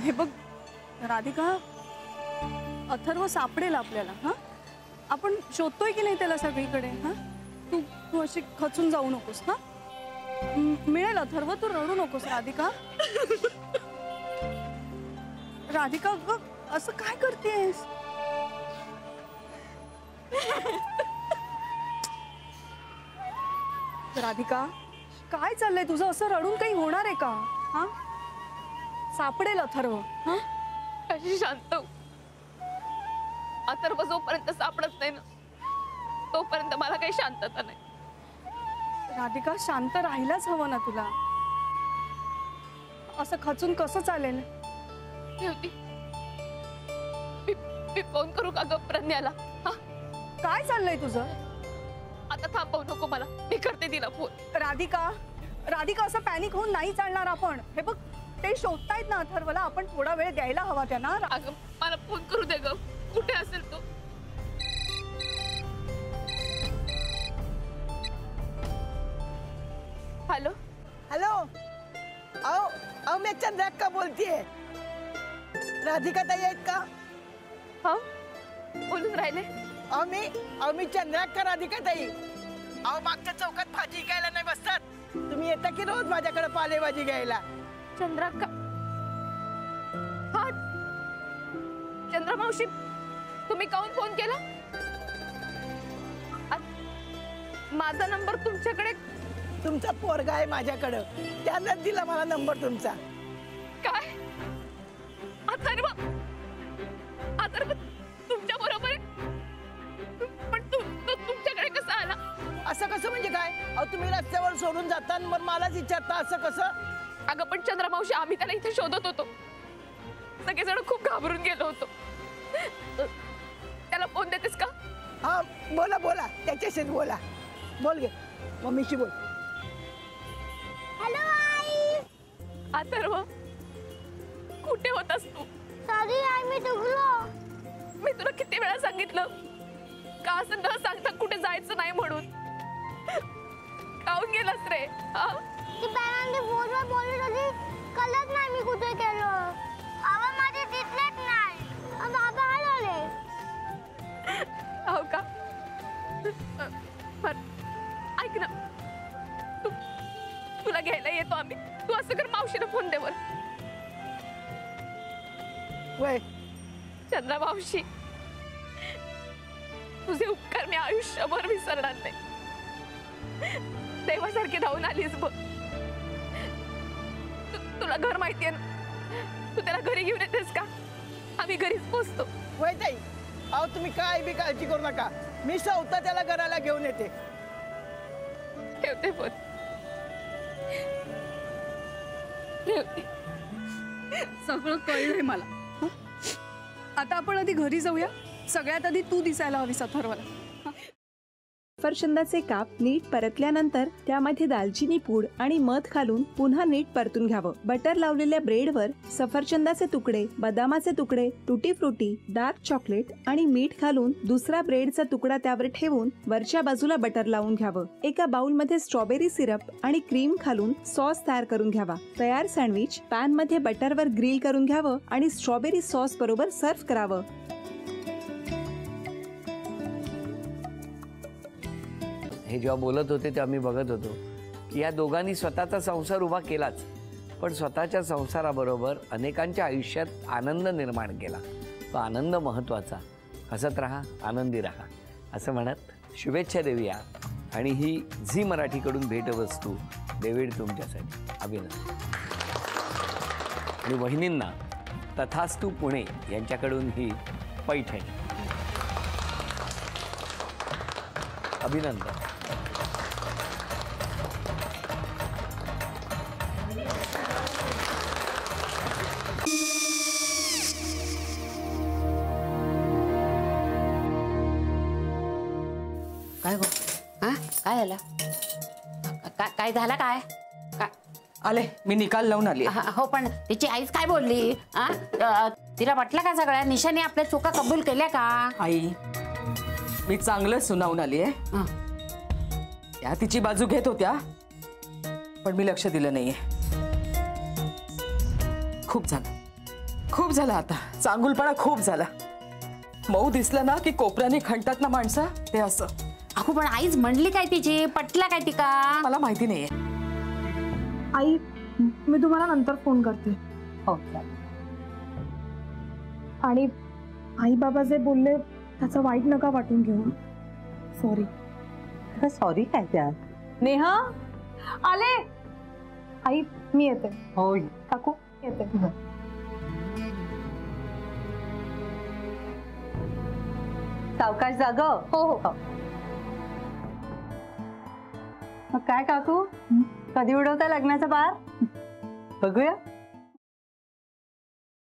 हे बघ राधिका, अथर्व सापडेल आपल्याला. हा, आपण शोधतोय की नाही त्याला सगळीकडे. हा, तू तू अशी खचून जाऊ नकोस. हा, मिळेल अथर्व, तू रडू नकोस राधिका. राधिका असं काय करतेस? राधिका काय चाललंय तुझं? असं रडून काही होणार आहे का? हा, सापडेल अथर्व. हा, कशी शांत हो? अथर्व जोपर्यंत सापडत नाही ना तोपर्यंत मला काही शांतता नाही. राधिका शांत राहिलाच हवं ना तुला. असं खचून कसं चालेल? ठेवती मी फोन करू का ग प्रज्ञाला? हा, काय चाललंय तुझं? आता थांबवू नको मला, मी करते तिला फोन. राधिका, राधिका असं पॅनिक होऊन नाही चालणार. आपण हे बघ, ते शोधतायत ना अथर्वला, आपण थोडा वेळ द्यायला हवा त्यांना. अगं मला फोन करू दे ग, कुठे असेल तो? हॅलो हेलो, आओ आओ, मैं चंद्रक्का बोलतीये. राधिका ताई आहेत का? हा, बोलून राहिले. अहो मी चंद्रक्का राधिका ताई. अहो मागच्या चौकात भाजी घ्यायला नाही बसतात. तुम्ही येता की रोज माझ्याकडे पालेभाजी घ्यायला? चंद्रक्का, हा चंद्रमावशी, तुम्ही काहून फोन केला? माझा नंबर तुमच्याकडे? तुमचा पोरगा आहे माझ्याकडे, त्यानंच दिला मला नंबर तुमचा. काय? अथर्व, अथर्व तुमच्या बरोबर? पण तुमच्याकडे कसा आला? असं कसं म्हणजे काय? अहो तुम्ही रस्त्यावर सोडून जाता आणि मग मलाच विचारता असं कसं? अगं पण चंद्रमावशी, आम्ही त्याला इथे शोधत होतो. सगळेजण खूप घाबरून गेलो होतो. त्याला फोन देतेस का? हा बोला बोला, त्याच्याशीच बोला. बोल गे, मम्मीशी बोल. हॅलो आई. अथर्व, कुठे होतास तू? सॉरी आई, मी चुकलो. मी तुला किती वेळा सांगितलं का असं न सांगता कुठे जायचं नाही म्हणून? काहून गेलास रे? ती पॅरांनी फोनवर बोलत होती, कळत नाही मी कुठे गेलो. आवाज माझे दिसलेच नाही. बाबा हलवले. हो का? बर, ऐक ना, तुला घ्यायला येतो आम्ही. तू असं कर, मावशीला फोन दे बर. वय चंद्रा मावशी, तुझे उपकार मी आयुष्यभर विसरणार नाही. देवासारखी धावून आलीस बघ. तुला घर माहितीये ना, तू त्याला घरी घेऊन येतेस का? आम्ही घरीच पोचतो. वय ताई, अहो तुम्ही काय बी काळजी करू नका, मी स्वतः त्याला घराला घेऊन येते. ठेवते फोन. ठेवते. सगळं कळलंय मला. आता आपण आधी घरी जाऊया. सगळ्यात आधी तू दिसायला हवीस अथर्वला. सफरचंदाचे काप नीट परतल्यानंतर त्यामध्ये दालचिनी पूड आणि मध घालून पुन्हा नीट परतून घ्यावं. बटर लावलेल्या ब्रेडवर सफरचंदाचे तुकडे, बदामाचे तुकडे, टुटी फ्रुटी, डार्क चॉकलेट आणि मीठ घालून दुसरा ब्रेडचा तुकडा त्यावर ठेवून वरच्या बाजूला बटर लावून घ्यावं. एका बाउलमध्ये स्ट्रॉबेरी सिरप आणि क्रीम घालून सॉस तयार करून घ्यावा. तयार सँडविच पॅन मध्ये बटरवर ग्रिल करून घ्यावं आणि स्ट्रॉबेरी सॉस बरोबर सर्व्ह करावं. हे जेव्हा बोलत होते तेव्हा मी बघत होतो की या दोघांनी स्वतःचा संसार उभा केलाच, पण स्वतःच्या संसाराबरोबर अनेकांच्या आयुष्यात आनंद निर्माण केला. तो आनंद महत्त्वाचा. हसत राहा, आनंदी राहा असं म्हणत शुभेच्छा देऊया. आणि ही झी मराठीकडून भेटवस्तू डेव्हिड तुमच्यासाठी. अभिनंदन. आणि वहिनींना तथास्तू पुणे यांच्याकडून ही पैठणी. अभिनंदन. काय गो? हा, काय झालं? काय झालं? काय आले, मी निकाल लावून आली. हो, पण तिची आईच काय बोलली? तिला वाटलं का सगळ्या निशाने आपल्या चुका कबूल केल्या का? आई, मी चांगलं सुनावून आली आहे. त्या तिची बाजू घेत होत्या, पण मी लक्ष दिलं नाहीये. खूप झालं. खूप झाला आता, चांगुलपणा खूप झाला. मऊ दिसलं ना की कोपऱ्याने खणतात ना माणसं, ते असं. अगो पण आईच म्हणली काय तिची, पटला काय ती का? मला माहिती नाहीये. आई मी तुम्हाला नंतर फोन करते. हो आणि आई बाबा जे बोलले त्याचं वाईट नका वाटून घेऊ. सॉरी. सॉरी काय त्या? नेहा आले. आई मी येते. हो काकू येते. सावकाश जाग. हो हो. मग काय काकू, कधी उडवता लग्नाचा बार? बघूया.